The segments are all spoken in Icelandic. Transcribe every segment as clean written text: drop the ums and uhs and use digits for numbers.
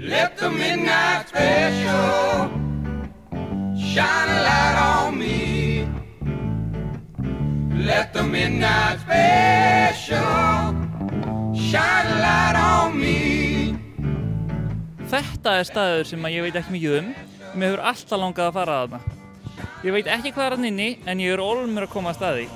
Let the midnight special shine a light on me. Let the midnight special shine a light on me. Þetta staður sem ég veit ekki mikið Mér hefur alltaf langað að fara þarna. Ég veit ekki hvað þarna inni, en ég ólmur að koma að staði.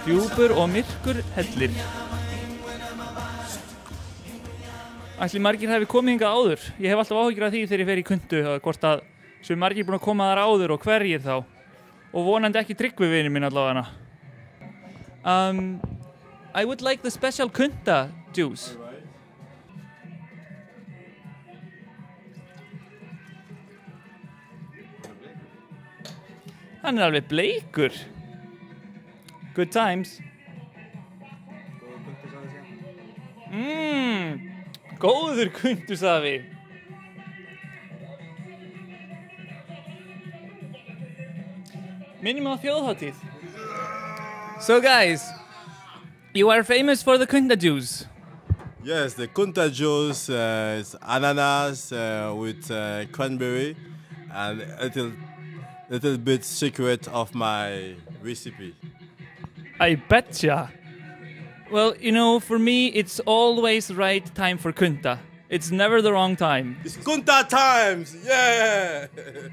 Djúpur og myrkur hellir. Ætli margir hafi komið hingað áður. Ég hef alltaf áhyggjur af því þegar ég fer í Kuntu, hvort að sem margir búin að koma þar áður og hverjir þá. Og vonandi ekki Tryggvi vinur minn allavega. I would like the special Kunta juice. Hann alveg bleikur. Good times. Góður kuntusafi. Minnum á þjóðhátíð. So guys, you are famous for the Kunta juice. Yes, the Kunta juice is ananas with cranberry and a little bit secret of my recipe. I betcha. Well, you know, for me, it's always the right time for Kunta. It's never the wrong time. It's Kunta times, yeah! Very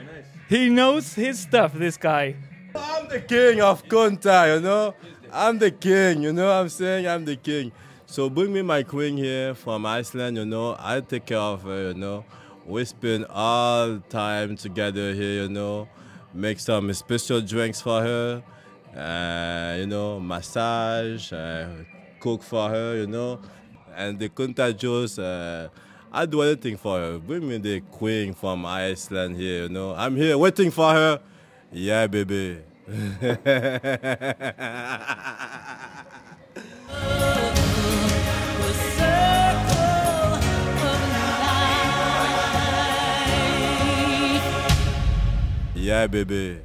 nice. He knows his stuff, this guy. I'm the king of Kunta, you know? I'm the king, you know what I'm saying? I'm the king. So bring me my queen here from Iceland, you know? I'll take care of her, you know? We spend all time together here, you know? Make some special drinks for her. You know, massage, cook for her, you know, and the Kunta juice, I do anything for her. Bring me the queen from Iceland here, you know. I'm here waiting for her. Yeah, baby. Yeah, baby.